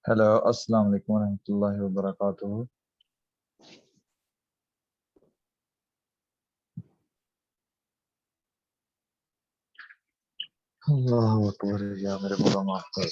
Hello, السلام علیکم ورحمۃ اللہ وبرکاتہ۔ اللہ اکبر، یا میرے مولا معاف کر۔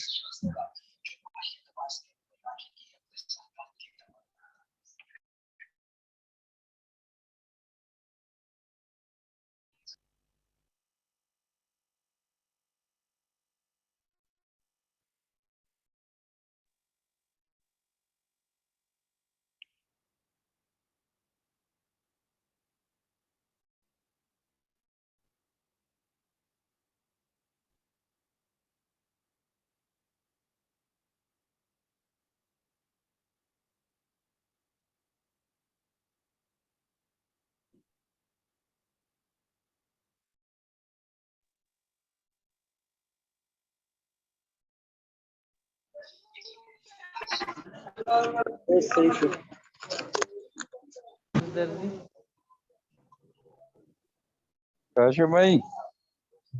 کاشف بھائی،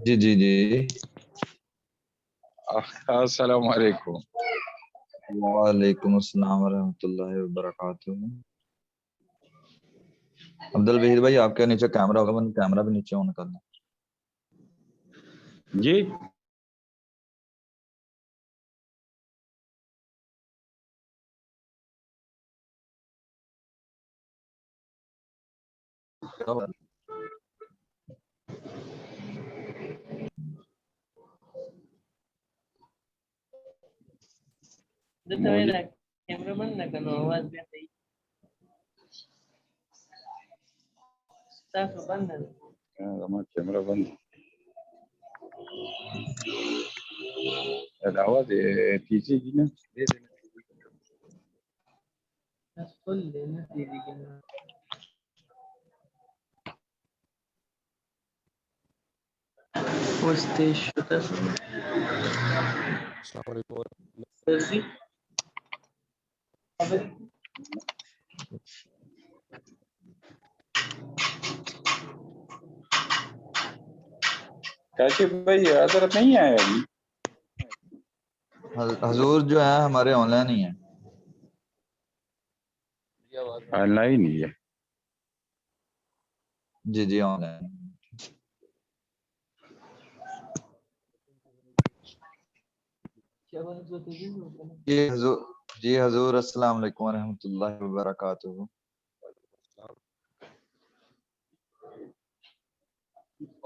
جی جی جی، السلام علیکم۔ وعلیکم السلام ورحمۃ اللہ وبرکاتہ۔ عبد الوحید بھائی، آپ کے نیچے کیمرہ ہوگا، میں کیمرہ بھی نیچے آن کرنا۔ جی کیمرہ بند نہ کرو، آواز بھی آئی تاسو بند نہ کیمرہ بند دعوت تیسری کی نا تاسو فل لینا ٹی وی کے نا وستے شتا السلام علیکم ترسی کاشف بھائی حضرت نہیں آئے ابھی؟ حضور جو ہے ہمارے آن لائن ہی ہیں۔ آن لائن ہی ہے۔ جی جی، آن لائن۔ کیا بات ہوتی ہے جی حضور، السلام علیکم ورحمۃ اللہ وبرکاتہ۔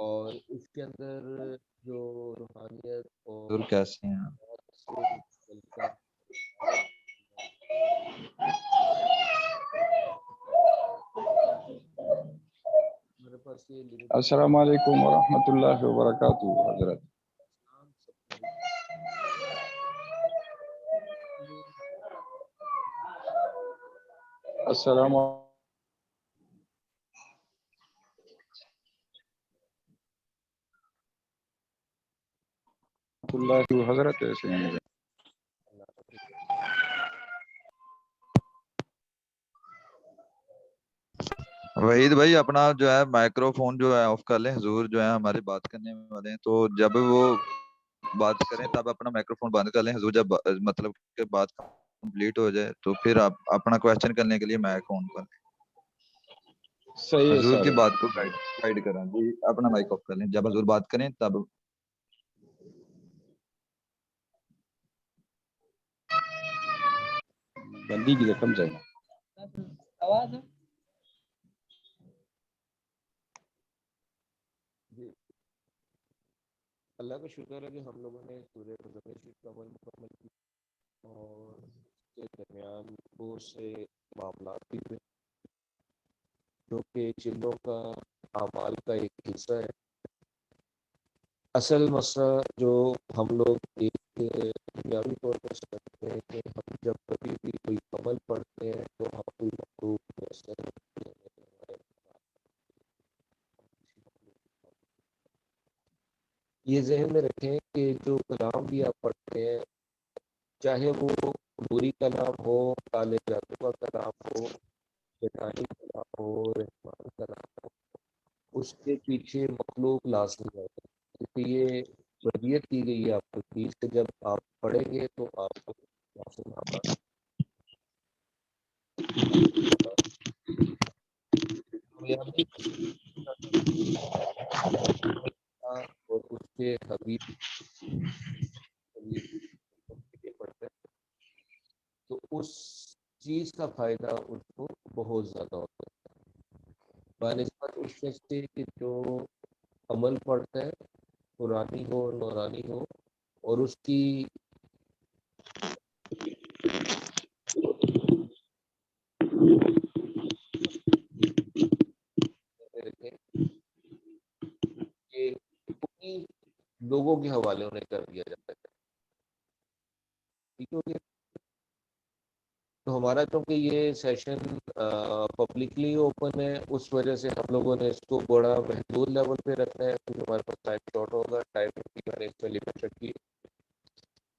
اور اس کے اندر جو روحانیت اور حضور کیسے ہیں آپ؟ میرے پاس یہ السلام علیکم ورحمۃ اللہ وبرکاتہ حضرت۔ السلام اللہ حضرت ایسے ہیں مجھے۔ وحید بھائی، اپنا جو ہے مائکرو فون جو ہے آف کر لیں، حضور جو ہے ہماری بات کرنے والے ہیں، تو جب وہ بات کریں تب اپنا مائکرو فون بند کر لیں۔ حضور جب مطلب کہ بات کمپلیٹ ہو جائے تو پھر آپ اپنا کوشچن کرنے کے لیے مائک آن کر لیں۔ صحیح ہے حضور سر۔ کی بات کو گائیڈ کریں جی، اپنا مائک آف کر لیں، جب حضور بات کریں تب۔ بندی کی رقم چاہیے۔ آواز جی، اللہ کا شکر ہے کہ ہم لوگوں نے سورہ مزمل کا عمل مکمل کی اور اس کے درمیان بہت سے معاملات بھی ہوئے جو کہ جنوں کا اعمال کا ایک حصہ ہے۔ اصل مسئلہ جو ہم لوگ ایک دنیاوی طور پر سمجھتے ہیں کہ ہم جب کبھی بھی کوئی عمل پڑھتے ہیں تو ہم کوئی مخلوق یہ ذہن میں رکھیں کہ جو کلام بھی آپ چاہے وہ نوری کلام ہو، کالے جادو کا کلام ہو، شیطانی کلام ہو، رحمان کلام ہو، اس کے پیچھے مخلوق لازمی ہے، کیونکہ یہ تربیت کی گئی ہے آپ کو چیز سے، جب آپ پڑھیں گے تو آپ کو لازم آتا کامیابی اور اس کے حبیب پڑھتے ہیں تو اس چیز کا فائدہ اس کو بہت زیادہ ہوتا ہے بنسبت اس شخص سے کہ جو عمل پڑھتا ہے قرآنی ہو نورانی ہو اور اس کی کہ انہیں لوگوں کے حوالے انہیں کر دیا جاتا ہے، ٹھیک ہو گیا۔ تو ہمارا چونکہ یہ سیشن پبلکلی اوپن ہے، اس وجہ سے ہم لوگوں نے اس کو بڑا محدود لیول پہ رکھنا ہے، کیونکہ ہمارے پاس ٹائم شارٹ ہوگا، ٹائم کی میں نے اس پہ لمٹ رکھی ہے۔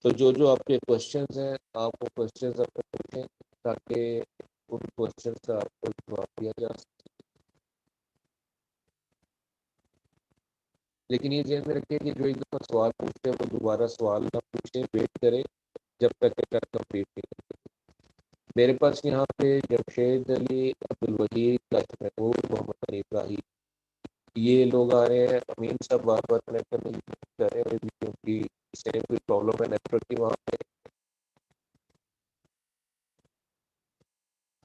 تو جو آپ کے کوشچنز ہیں آپ وہ کوشچنز اپنے پوچھیں تاکہ ان کوشچنز کا آپ کو جواب دیا جا سکے، لیکن یہ ذہن میں رکھیں کہ جو ایک دفعہ سوال پوچھتے ہیں وہ دوبارہ سوال نہ پوچھیں، ویٹ کریں جب تک کہ کمپلیٹ نہیں کریں۔ میرے پاس یہاں پہ جمشید علی، عبدالوحید، محمود، محمد علی ابراہیم یہ لوگ آ رہے ہیں۔ امین صاحب بار بار کنیکٹ کرنے کی کوشش کر رہے ہیں کیونکہ سیم کوئی پرابلم ہے نیٹ ورک کی وہاں پہ۔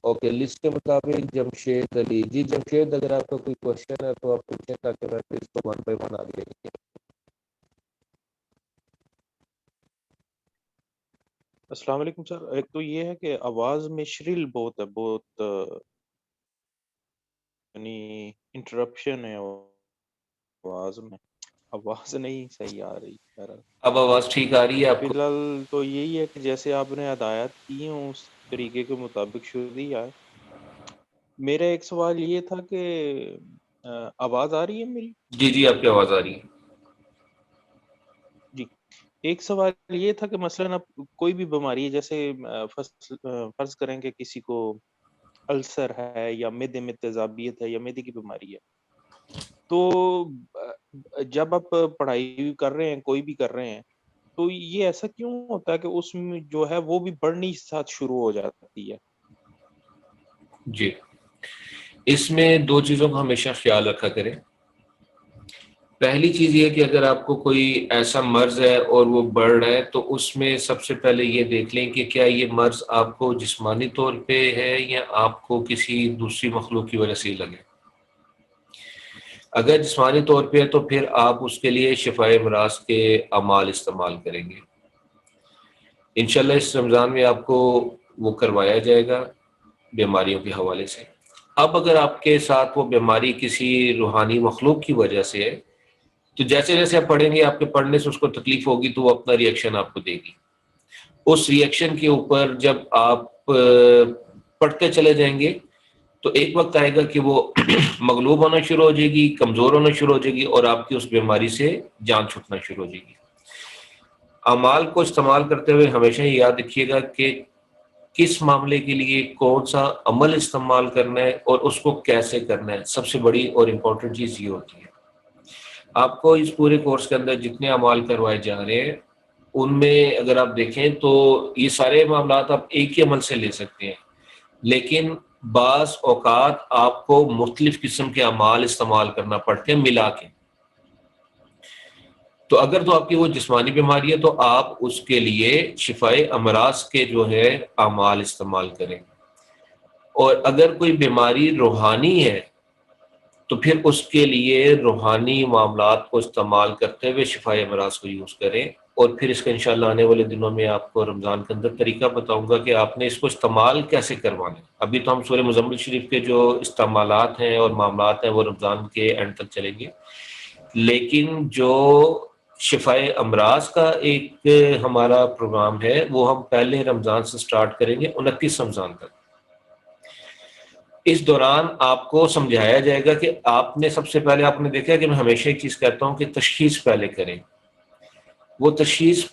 اوکے، لسٹ کے مطابق جمشید علی جی، جمشید اگر آپ کا کوئی کوشچن ہے تو آپ پوچھیں تاکہ میں پھر اس کو 1 by 1 آگے لے کے۔ السلام علیکم سر۔ ایک تو یہ ہے کہ آواز میں شرل بہت ہے، بہت یعنی انٹرپشن ہے آواز میں، آواز نہیں صحیح آ رہی۔ اب آواز ٹھیک آ رہی ہے آپ فی کو؟ الحال تو یہی ہے کہ جیسے آپ نے ہدایات کی ہیں اس طریقے کے مطابق شروع ہے۔ میرا ایک سوال یہ تھا کہ آواز آ رہی ہے میری؟ جی جی آپ کی آواز آ رہی ہے۔ جی، ایک سوال یہ تھا کہ مثلاً اب کوئی بھی بیماری ہے، جیسے فرض کریں کہ کسی کو السر ہے یا معدے میں تیزابیت ہے یا معدے کی بیماری ہے، تو جب آپ پڑھائی کر رہے ہیں، کوئی بھی کر رہے ہیں، تو یہ ایسا کیوں ہوتا ہے کہ اس میں جو ہے وہ بھی بڑھنی ساتھ شروع ہو جاتی ہے؟ جی، اس میں 2 چیزوں کا ہمیشہ خیال رکھا کریں۔ پہلی چیز یہ کہ اگر آپ کو کوئی ایسا مرض ہے اور وہ بڑھ رہا ہے تو اس میں سب سے پہلے یہ دیکھ لیں کہ کیا یہ مرض آپ کو جسمانی طور پہ ہے یا آپ کو کسی دوسری مخلوق کی وجہ سے لگے۔ اگر جسمانی طور پہ ہے تو پھر آپ اس کے لیے شفائے امراض کے اعمال استعمال کریں گے۔ انشاءاللہ اس رمضان میں آپ کو وہ کروایا جائے گا بیماریوں کے حوالے سے۔ اب اگر آپ کے ساتھ وہ بیماری کسی روحانی مخلوق کی وجہ سے ہے تو جیسے جیسے آپ پڑھیں گے آپ کے پڑھنے سے اس کو تکلیف ہوگی تو وہ اپنا ری ایکشن آپ کو دے گی۔ اس ری ایکشن کے اوپر جب آپ پڑھتے چلے جائیں گے تو ایک وقت آئے گا کہ وہ مغلوب ہونا شروع ہو جائے گی، کمزور ہونا شروع ہو جائے گی اور آپ کی اس بیماری سے جان چھوٹنا شروع ہو جائے گی۔ اعمال کو استعمال کرتے ہوئے ہمیشہ یہ یاد رکھیے گا کہ کس معاملے کے لیے کون سا عمل استعمال کرنا ہے اور اس کو کیسے کرنا ہے۔ سب سے بڑی اور امپورٹنٹ چیز یہ ہوتی ہے۔ آپ کو اس پورے کورس کے اندر جتنے اعمال کروائے جا رہے ہیں ان میں اگر آپ دیکھیں تو یہ سارے معاملات آپ ایک ہی عمل سے لے سکتے ہیں، لیکن بعض اوقات آپ کو مختلف قسم کے اعمال استعمال کرنا پڑتے ہیں ملا کے۔ تو اگر تو آپ کی وہ جسمانی بیماری ہے تو آپ اس کے لیے شفائے امراض کے جو ہے اعمال استعمال کریں، اور اگر کوئی بیماری روحانی ہے تو پھر اس کے لیے روحانی معاملات کو استعمال کرتے ہوئے شفائے امراض کو یوز کریں۔ اور پھر اس کا انشاءاللہ آنے والے دنوں میں آپ کو رمضان کے اندر طریقہ بتاؤں گا کہ آپ نے اس کو استعمال کیسے کروانا ہے۔ ابھی تو ہم سورہ مزمل شریف کے جو استعمالات ہیں اور معاملات ہیں وہ رمضان کے اینڈ تک چلیں گے، لیکن جو شفائے امراض کا ایک ہمارا پروگرام ہے وہ ہم پہلے رمضان سے سٹارٹ کریں گے 29 رمضان تک۔ اس دوران آپ کو سمجھایا جائے گا کہ آپ نے سب سے پہلے آپ نے دیکھا کہ میں ہمیشہ ایک چیز کہتا ہوں کہ تشخیص پہلے کریں۔ وہ تشخیص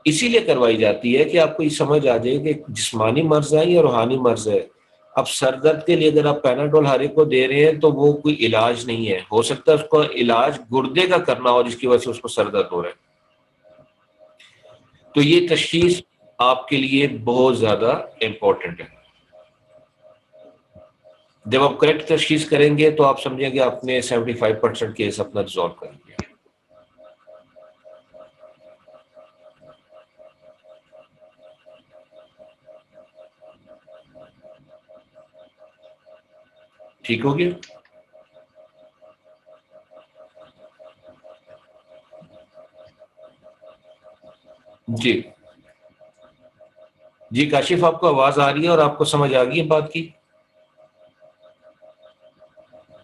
اسی لیے کروائی جاتی ہے کہ آپ کو یہ سمجھ آ جائے کہ جسمانی مرض ہے یا روحانی مرض ہے. اب سر درد کے لیے اگر آپ پیناڈول ہر ایک کو دے رہے ہیں تو وہ کوئی علاج نہیں ہے. ہو سکتا ہے اس کو علاج گردے کا کرنا ہو جس کی وجہ سے اس کو سر درد ہو رہا ہے. تو یہ تشخیص آپ کے لیے بہت زیادہ امپورٹنٹ ہے. جب آپ کریکٹ تشخیص کریں گے تو آپ سمجھیں گے آپ نے 75% کیس اپنا ریزالو کر لیا. ٹھیک ہو گیا؟ جی جی کاشف، آپ کو آواز آ رہی ہے اور آپ کو سمجھ آ گئی ہے بات کی؟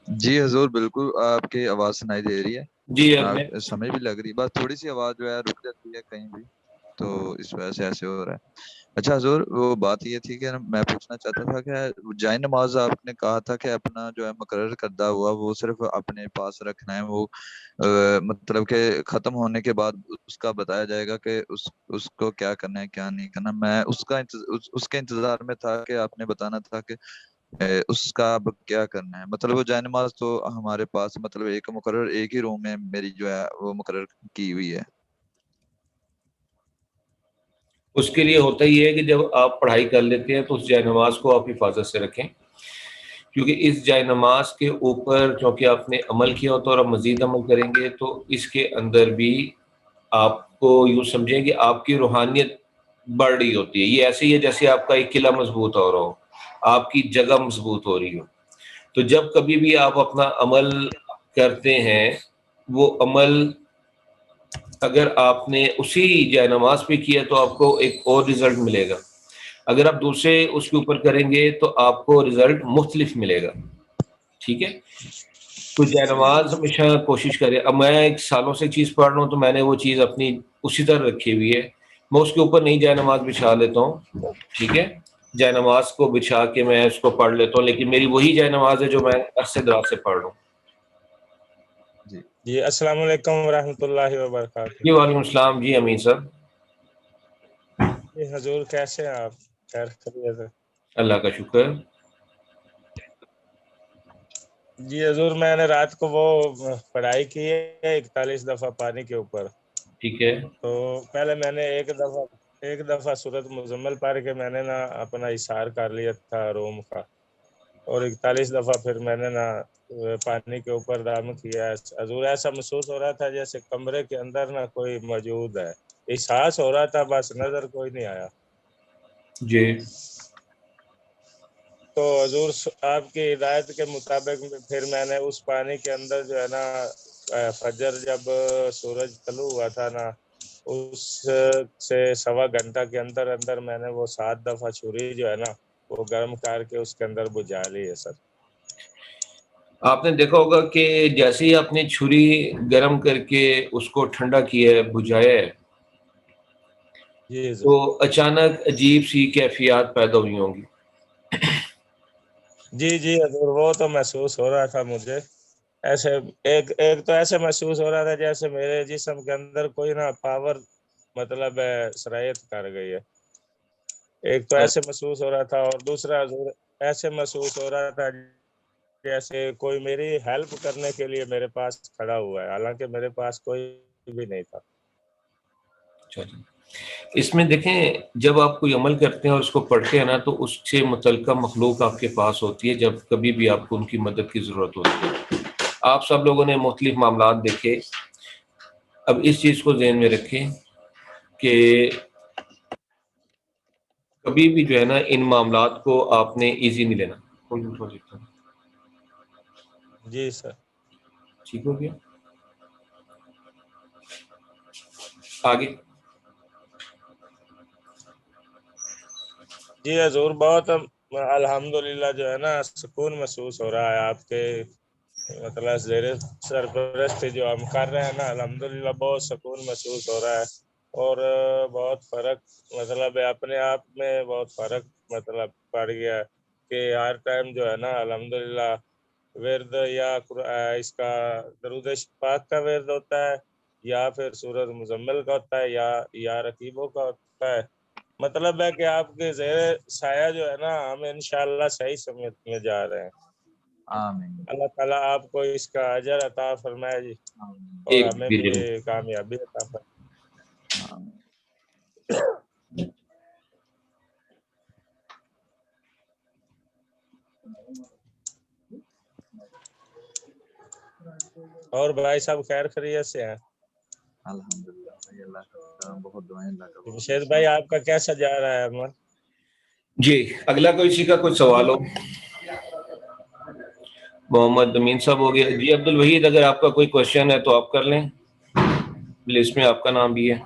جی حضور بالکل آپ کی آواز سنائی دے رہی ہے، جی اب میں آپ سمجھ بھی لگ رہی، بس تھوڑی سی آواز جو ہے رک جاتی ہے کہیں بھی، تو اس وجہ سے ایسے ہو رہا ہے. اچھا حضور، وہ بات یہ تھی کہ میں پوچھنا چاہتا تھا کہ جائے نماز آپ نے کہا تھا کہ اپنا جو ہے مقرر کردہ ہوا وہ صرف اپنے پاس رکھنا ہے، وہ مطلب کہ ختم ہونے کے بعد اس کا بتایا جائے گا کہ اس کو کیا کرنا ہے کیا نہیں کرنا. میں اس کے انتظار میں تھا کہ آپ نے بتانا تھا کہ اس کا اب کیا کرنا ہے. مطلب وہ جائے نماز تو ہمارے پاس مطلب ایک مقرر ایک ہی روم میں میری جو ہے وہ مقرر کی ہوئی ہے. اس کے لیے ہوتا ہی ہے کہ جب آپ پڑھائی کر لیتے ہیں تو اس جائے نماز کو آپ حفاظت سے رکھیں، کیونکہ اس جائے نماز کے اوپر چونکہ آپ نے عمل کیا ہوتا ہے اور آپ مزید عمل کریں گے تو اس کے اندر بھی آپ کو یوں سمجھیں کہ آپ کی روحانیت بڑھ رہی ہوتی ہے. یہ ایسے ہی ہے جیسے آپ کا ایک قلعہ مضبوط ہو رہا ہو، آپ کی جگہ مضبوط ہو رہی ہو. تو جب کبھی بھی آپ اپنا عمل کرتے ہیں، وہ عمل اگر آپ نے اسی جائے نماز پہ کیا تو آپ کو ایک اور رزلٹ ملے گا. اگر آپ دوسرے اس کے اوپر کریں گے تو آپ کو رزلٹ مختلف ملے گا. ٹھیک ہے؟ تو جائے نماز ہمیشہ کوشش کرے. اب میں ایک سالوں سے چیز پڑھ رہا ہوں تو میں نے وہ چیز اپنی اسی طرح رکھی ہوئی ہے. میں اس کے اوپر نہیں جائے نماز بچھا لیتا ہوں، ٹھیک ہے، جائے نماز کو بچھا کے میں اس کو پڑھ لیتا ہوں، لیکن میری وہی جائے نماز ہے جو میں عرصے دراز سے پڑھ رہا ہوں. جی جی السلام علیکم ورحمۃ اللہ وبرکاتہ. جی وعلیکم السلام. جی امین صاحب. جی حضور کیسے ہیں آپ؟ خیر خیریت ہے؟ اللہ کا شکر. جی حضور میں نے رات کو وہ پڑھائی کی ہے 41 دفعہ پانی کے اوپر. ٹھیک ہے. تو پہلے میں نے ایک دفعہ سورۃ مزمل پڑھ کے میں نے نا اپنا اشار کر لیا تھا روم کا، اور 41 دفعہ پھر میں نے نا پانی کے اوپر دام کیا. حضور ایسا محسوس ہو رہا تھا جیسے کمرے کے اندر نا کوئی موجود ہے، احساس ہو رہا تھا، بس نظر کوئی نہیں آیا. جی تو حضور آپ کی ہدایت کے مطابق پھر میں نے اس پانی کے اندر جو ہے نا فجر جب سورج طلوع ہوا تھا نا، اس سے 1.25 گھنٹہ کے اندر اندر میں نے وہ 7 دفعہ چھری جو ہے نا وہ گرم کر کے اس کے اندر بجھا لی ہے سر. آپ نے دیکھا ہوگا کہ جیسے ہی آپ نے چھری گرم کر کے اس کو ٹھنڈا کیا ہے، بجھایا ہے، جی تو اچانک عجیب سی کیفیات پیدا ہوئی ہوں گی. جی حضور وہ تو محسوس ہو رہا تھا مجھے. ایسے ایک تو ایسے محسوس ہو رہا تھا جیسے میرے جسم کے اندر کوئی نا پاور مطلب سرایت کر گئی ہے. ایک تو ایسے محسوس ہو رہا تھا، اور دوسرا حضور ایسے محسوس ہو رہا تھا جیسے کوئی میری ہیلپ کرنے کے لیے میرے پاس کھڑا ہوا ہے، حالانکہ میرے پاس کوئی بھی نہیں تھا. اس میں دیکھیں جب آپ کوئی عمل کرتے ہیں اور اس کو پڑھتے ہیں نا تو اس سے متعلقہ مخلوق آپ کے پاس ہوتی ہے جب کبھی بھی آپ کو ان کی مدد کی ضرورت ہوتی ہے. آپ سب لوگوں نے مختلف معاملات دیکھے. اب اس چیز کو ذہن میں رکھیں کہ کبھی بھی جو ہے نا ان معاملات کو آپ نے ایزی نہیں لینا. جی سر. ٹھیک ہو گیا؟ آگے. جی حضور بہت الحمدللہ جو ہے نا سکون محسوس ہو رہا ہے آپ کے مطلب زیر سرپرست جو ہم کر رہے ہیں نا، الحمدللہ بہت سکون محسوس ہو رہا ہے، اور بہت فرق مطلب اپنے آپ میں بہت فرق مطلب پڑ گیا کہ ہر ٹائم جو ہے نا الحمدللہ ورد یا اس کا درود پاک کا ورد ہوتا ہے، یا پھر سورۃ مزمل کا ہوتا ہے یا رقیبوں کا ہوتا ہے. مطلب ہے کہ آپ کے زیر سایہ جو ہے نا ہم انشاءاللہ صحیح سمت میں جا رہے ہیں. آمین اللہ تعالیٰ آپ کو اس کا اجر عطا فرمائے جی, آمین اور ایک ہمیں بھی بھی کامیابی عطا فرمائے. آمین. اور بھائی صاحب خیر خیریت سے ہیں؟ الحمدللہ بھائی, اللہ کا کرم, بہت دعائیں, اللہ کا بہت جمشید بھائی آپ کا کیسا جا رہا ہے عمل؟ جی اگلا کوئی اسی کا کوئی سوال ہو. محمد امین صاحب ہو گیا جی. عبد الوحید اگر آپ کا کوئی کوشچن ہے تو آپ کر لیں, لسٹ میں آپ کا نام بھی ہے.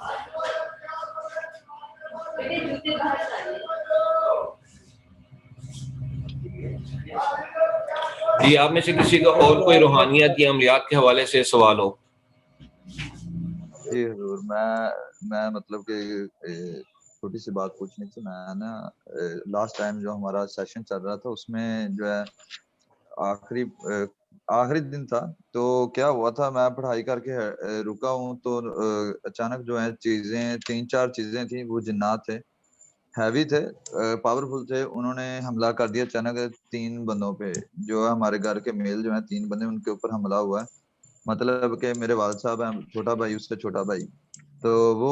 جی آپ میں سے کسی کا اور کوئی روحانیت یا عملیات کے حوالے سے سوال ہو؟ جی حضور, میں مطلب کہ چھوٹی سی بات پوچھنی تھی. میں نا لاسٹ ٹائم جو ہمارا سیشن چل رہا تھا اس میں جو ہے آخری دن تھا, تو کیا ہوا تھا, میں پڑھائی کر کے رکا ہوں تو اچانک جو ہے چیزیں 3-4 چیزیں تھیں, وہ جنات تھے, ہیوی تھے, پاورفل تھے. انہوں نے حملہ کر دیا اچانک 3 بندوں پہ, جو ہے ہمارے گھر کے میل جو ہیں 3 بندے, ان کے اوپر حملہ ہوا ہے. مطلب کہ میرے والد صاحب ہیں, چھوٹا بھائی, اس سے چھوٹا بھائی, تو وہ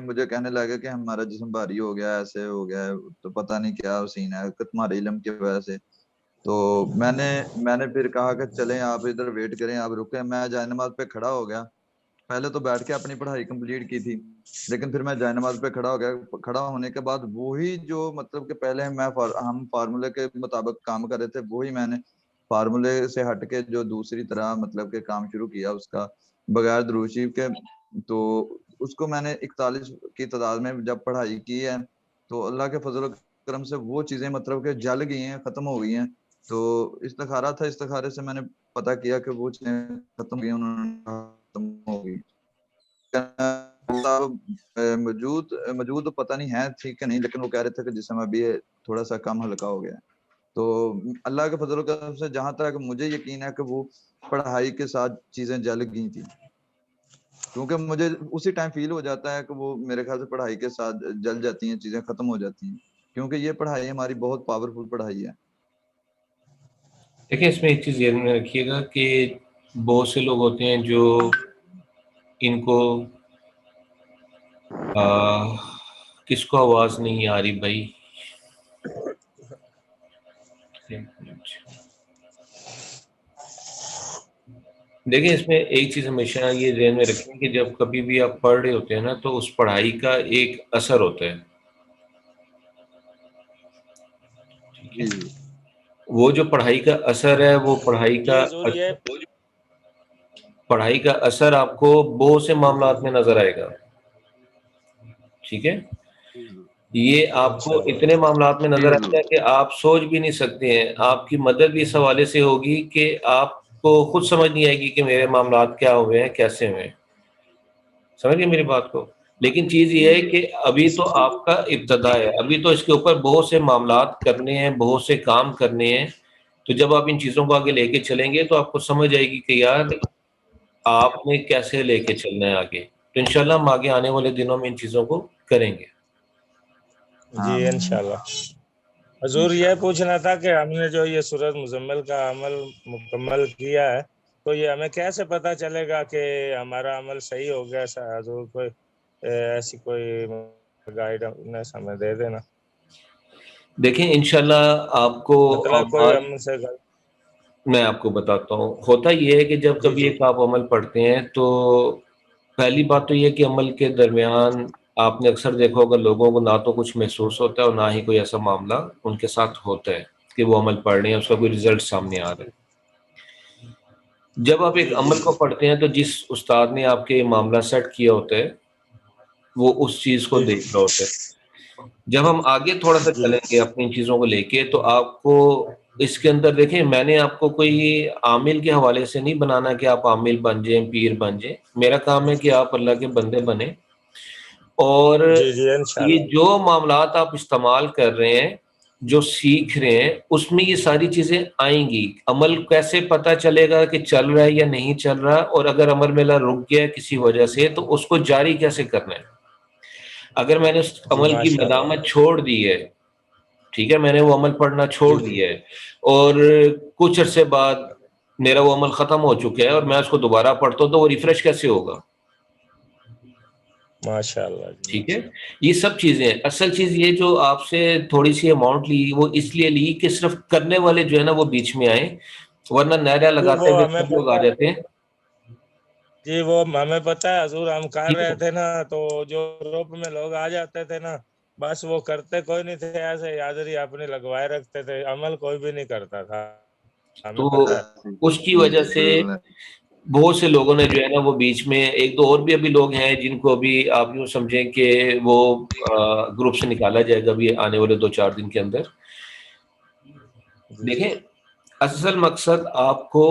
مجھے کہنے لگے کہ ہمارا جسم بھاری ہو گیا, ایسے ہو گیا ہے, تو پتہ نہیں کیا سین ہے تمہارے علم کی وجہ سے. تو میں نے پھر کہا کہ چلیں آپ ادھر ویٹ کریں, آپ رکیں. میں جائے نماز پہ کھڑا ہو گیا, پہلے تو بیٹھ کے اپنی پڑھائی کمپلیٹ کی تھی, لیکن پھر میں جائے نماز پہ کھڑا ہو گیا. کھڑا ہونے کے بعد وہی جو مطلب کہ پہلے ہم فارمولے کے مطابق کام کر رہے تھے, وہی میں نے فارمولے سے ہٹ کے جو دوسری طرح مطلب کہ کام شروع کیا اس کا, بغیر درود شریف کے. تو اس کو میں نے 41 کی تعداد میں جب پڑھائی کی ہے, تو اللہ کے فضل و کرم سے وہ چیزیں مطلب کہ جل گئی ہیں, ختم ہو گئی ہیں. تو استخارہ تھا, استخارے سے میں نے پتہ کیا کہ وہ چیزیں ختم ہوئی, انہوں نے ختم ہو گئی. موجود پتہ نہیں ہے ٹھیک ہے نہیں, لیکن وہ کہہ رہے تھے کہ جسم ابھی تھوڑا سا کم ہلکا ہو گیا. تو اللہ کے فضل و کرم سے جہاں تک مجھے یقین ہے کہ وہ پڑھائی کے ساتھ چیزیں جل گئی تھیں, کیونکہ مجھے اسی ٹائم فیل ہو جاتا ہے کہ وہ میرے خیال سے پڑھائی کے ساتھ جل جاتی ہیں, چیزیں ختم ہو جاتی ہیں, کیونکہ یہ پڑھائی ہماری بہت پاورفل پڑھائی ہے. دیکھیں اس میں ایک چیز ذہن میں رکھیے گا کہ بہت سے لوگ ہوتے ہیں جو ان کو کس کو آواز نہیں آ رہی بھائی, دیکھیں اس میں ایک چیز ہمیشہ یہ ذہن میں رکھیں کہ جب کبھی بھی آپ پڑھ رہے ہوتے ہیں نا, تو اس پڑھائی کا ایک اثر ہوتا ہے. ٹھیک ہے, وہ جو پڑھائی کا اثر ہے, وہ جی حضور پڑھائی کا اثر آپ کو بہت سے معاملات میں نظر آئے گا. ٹھیک ہے, یہ آپ کو انشاءاللہ اتنے معاملات میں نظر آئے گا کہ آپ سوچ بھی نہیں سکتے ہیں. آپ کی مدد بھی اس حوالے سے ہوگی کہ آپ کو خود سمجھ نہیں آئے گی کہ میرے معاملات کیا ہوئے ہیں, کیسے ہوئے ہیں. سمجھ گئے میری بات کو؟ لیکن چیز یہ ہے کہ ابھی تو آپ کا ابتدا ہے, ابھی تو اس کے اوپر بہت سے معاملات کرنے ہیں, بہت سے کام کرنے ہیں. تو جب آپ ان چیزوں کو آگے لے کے چلیں گے تو آپ کو سمجھ آئے گی کہ یار آپ نے کیسے لے کے چلنا ہے آگے. تو انشاءاللہ ہم آگے آنے والے دنوں میں ان چیزوں کو کریں گے. جی انشاءاللہ. حضور یہ پوچھنا تھا کہ ہم نے جو یہ سورۃ مزمل کا عمل مکمل کیا ہے, تو یہ ہمیں کیسے پتہ چلے گا کہ ہمارا عمل صحیح ہو گیا؟ حضور کوئی ایسی کوئی گائیڈنس ہمیں دے دینا. دیکھیں انشاءاللہ آپ کو مطلب کوئی ہم سے میں آپ کو بتاتا ہوں. ہوتا یہ ہے کہ جب جی کبھی جی ایک آپ عمل پڑھتے ہیں تو پہلی بات تو یہ کہ عمل کے درمیان آپ نے اکثر دیکھا ہوگا لوگوں کو نہ تو کچھ محسوس ہوتا ہے اور نہ ہی کوئی ایسا معاملہ ان کے ساتھ ہوتا ہے کہ وہ عمل پڑھ رہے ہیں, اس کا کوئی رزلٹ سامنے آ رہا ہے. جب آپ ایک جی جی عمل کو پڑھتے ہیں تو جس استاد نے آپ کے معاملہ سیٹ کیا ہوتا ہے وہ اس چیز کو جی جی دیکھ رہا ہوتا ہے. جب ہم آگے تھوڑا سا جی چلیں گے اپنی ان چیزوں کو لے کے, تو آپ کو اس کے اندر دیکھیں, میں نے آپ کو کوئی عامل کے حوالے سے نہیں بنانا کہ آپ عامل بن جائیں, پیر بن جائیں. میرا کام ہے کہ آپ اللہ کے بندے بنیں, اور جی جی انشاءاللہ. یہ جو معاملات آپ استعمال کر رہے ہیں جو سیکھ رہے ہیں اس میں یہ ساری چیزیں آئیں گی. عمل کیسے پتہ چلے گا کہ چل رہا ہے یا نہیں چل رہا, اور اگر عمل میرا رک گیا کسی وجہ سے تو اس کو جاری کیسے کرنا ہے. اگر میں نے اس جی عمل کی ماشاء اللہ. مداومت چھوڑ دی ہے, ٹھیک ہے, میں نے وہ عمل پڑھنا چھوڑ جی دیا ہے اور کچھ عرصے بعد میرا وہ عمل ختم ہو چکا ہے اور میں اس کو دوبارہ پڑھتا ہوں تو وہ ریفریش کیسے ہوگا. ماشاء اللہ. جی ٹھیک ہے, ماشاء اللہ. یہ سب چیزیں ہیں. اصل چیز یہ جو آپ سے تھوڑی سی اماؤنٹ لی وہ اس لیے لی کہ صرف کرنے والے جو ہے نا وہ بیچ میں آئیں, ورنہ نعرہ جی لگاتے وہ ہوئے ہمیں سب لوگ آ پتہ جاتے ہیں. جی وہ ہمیں پتہ ہے حضور, ہم کر ٹھیک رہے ہے, تھے نا تو جو گروپ میں لوگ آ جاتے تھے نا, بس وہ کرتے کوئی نہیں تھے, ایسے حاضری اپنی لگوائے رکھتے تھے, عمل کوئی بھی نہیں کرتا تھا, ہمیں تو پتہ ہے. اس کی وجہ سے بہت سے لوگوں نے جو ہے نا وہ بیچ میں, ایک دو اور بھی ابھی لوگ ہیں جن کو ابھی آپ یوں سمجھیں کہ وہ گروپ سے نکالا جائے گا ابھی آنے والے 2-4 دن کے اندر. جی دیکھیں اصل مقصد آپ کو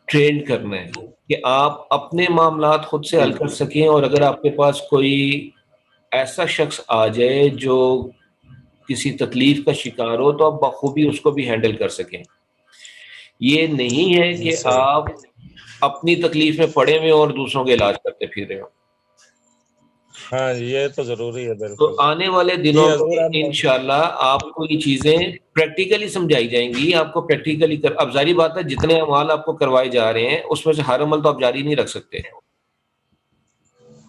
ٹرینڈ کرنا ہے کہ آپ اپنے معاملات خود سے حل کر سکیں, اور اگر آپ کے پاس کوئی ایسا شخص آ جائے جو کسی تکلیف کا شکار ہو تو آپ بخوبی اس کو بھی ہینڈل کر سکیں. یہ نہیں ہے جی کہ صحیح. آپ اپنی تکلیف میں پڑے ہوئے اور دوسروں کے علاج کرتے پھر رہے ہو. ہاں جی یہ تو ضروری ہے تو بالکل. آنے والے جی دنوں حضور میں ہم انشاءاللہ آپ کو یہ چیزیں پریکٹیکلی سمجھائی جائیں گی, آپ کو پریکٹیکلی اب ظاہری بات ہے جتنے اعمال آپ کو کروائے جا رہے ہیں اس میں سے ہر عمل تو آپ جاری نہیں رکھ سکتے.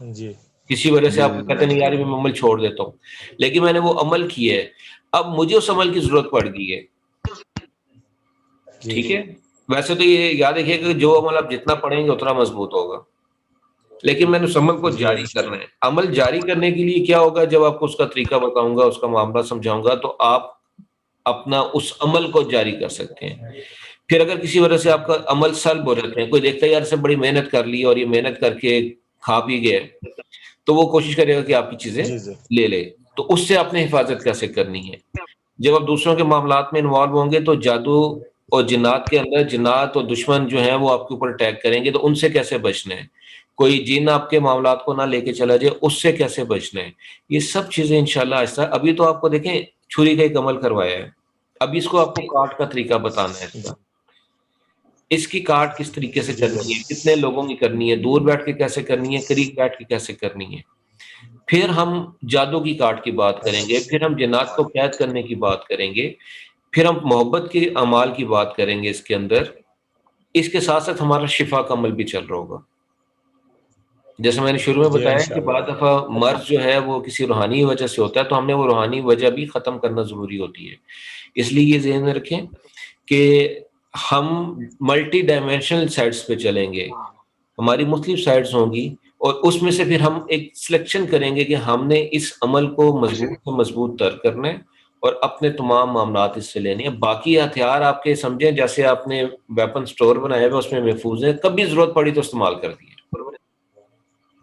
جی کسی وجہ سے آپ کو کہتے نہیں یار میں عمل چھوڑ دیتا ہوں, لیکن میں نے وہ عمل کیا ہے, اب مجھے اس عمل کی ضرورت پڑ گئی ہے. جی ٹھیک ہے, ویسے تو یہ یاد رکھیے کہ جو عمل آپ جتنا پڑھیں گے اتنا مضبوط ہوگا, لیکن میں نے اس عمل کو جی جاری کرنا ہے. عمل جاری کرنے کے لیے کیا ہوگا, جب آپ کو اس کا طریقہ بتاؤں گا, اس کا معاملہ سمجھاؤں گا, تو آپ اپنا اس عمل کو جاری کر سکتے ہیں. پھر اگر کسی وجہ سے آپ کا عمل سلب ہو جاتے ہیں, کوئی دیکھتا ہے یار سے بڑی محنت کر لی اور یہ محنت کر کے کھا پی گئے, تو وہ کوشش کرے گا کہ آپ کی چیزیں جی جی لے لے. تو اس سے آپ نے حفاظت کیسے کرنی ہے. جب آپ دوسروں کے معاملات میں انوالو ہوں گے تو جادو اور جنات کے اندر جنات اور دشمن جو ہیں وہ آپ کے اوپر اٹیک کریں گے, تو ان سے کیسے بچنا ہے. کوئی جن آپ کے معاملات کو نہ لے کے چلا جائے, اس سے کیسے بچنا ہے. یہ سب چیزیں انشاءاللہ ایسا. ابھی تو آپ کو دیکھیں چھری کا ایک عمل کروایا ہے, ابھی اس کو آپ کو کاٹ کا طریقہ بتانا ہے. اس کی کاٹ کس طریقے سے جی کرنی ہے, ضرور. کتنے لوگوں کی کرنی ہے, دور بیٹھ کے کیسے کرنی ہے, قریب بیٹھ کے کیسے کرنی ہے. پھر ہم جادو کی کاٹ کی بات کریں گے, پھر ہم جنات کو قید کرنے کی بات کریں گے, پھر ہم محبت کے اعمال کی بات کریں گے اس کے اندر. اس کے ساتھ ساتھ ہمارا شفا کا عمل بھی چل رہا ہوگا. جیسے میں نے شروع میں جی بتایا کہ انشاءاللہ. بعض دفعہ مرض جو ہے وہ کسی روحانی وجہ سے ہوتا ہے, تو ہم نے وہ روحانی وجہ بھی ختم کرنا ضروری ہوتی ہے. اس لیے یہ ذہن میں رکھیں کہ ہم ملٹی ڈائمینشنل سائٹس پہ چلیں گے, ہماری مختلف سائٹس ہوں گی, اور اس میں سے پھر ہم ایک سلیکشن کریں گے کہ ہم نے اس عمل کو مضبوط سے مضبوط تر کرنا ہے اور اپنے تمام معاملات اس سے لینے ہیں. باقی ہتھیار آپ کے سمجھیں جیسے آپ نے ویپن سٹور بنایا ہوا اس میں محفوظ ہے, کبھی ضرورت پڑی تو استعمال کر دیے.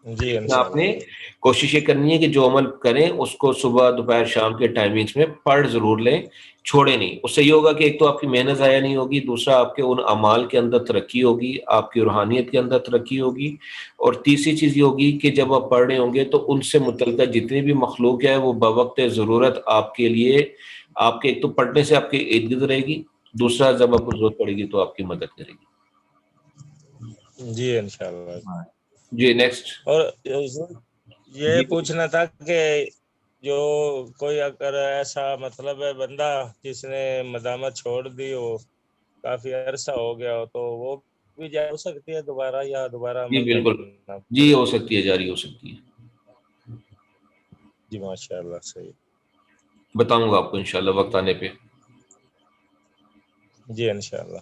جی لیکن آپ انشاءاللہ. نے کوشش یہ کرنی ہے کہ جو عمل کریں اس کو صبح دوپہر شام کے ٹائمنگز میں پڑھ ضرور لیں, چھوڑے نہیں. اس سے یہ ہوگا کہ ایک تو آپ کی محنت ضائع نہیں ہوگی, دوسرا آپ کے ان اعمال کے اندر ترقی ہوگی, آپ کی روحانیت کے اندر ترقی ہوگی, اور تیسری چیز یہ ہوگی کہ جب آپ پڑھ رہے ہوں گے تو ان سے متعلقہ جتنی بھی مخلوق ہے وہ بوقت ضرورت آپ کے لیے, آپ کے ایک تو پڑھنے سے آپ کے ارد گرد رہے گی, دوسرا جب آپ کو ضرورت پڑے گی تو آپ کی مدد کرے گی. جی انشاءاللہ. جی نیکسٹ. اور یہ جی پوچھنا تھا کہ جو کوئی اگر ایسا مطلب ہے بندہ جس نے مدامت چھوڑ دی ہو, کافی عرصہ ہو گیا ہو, تو وہ بھی جا ہو سکتی ہے دوبارہ, یا دوبارہ جی عمل بالکل, کرنا جی پڑے ہو گا. سکتی ہے, جاری ہو سکتی ہے. جی ماشاء اللہ. صحیح. بتاؤں گا آپ کو انشاءاللہ وقت آنے پہ. جی انشاءاللہ.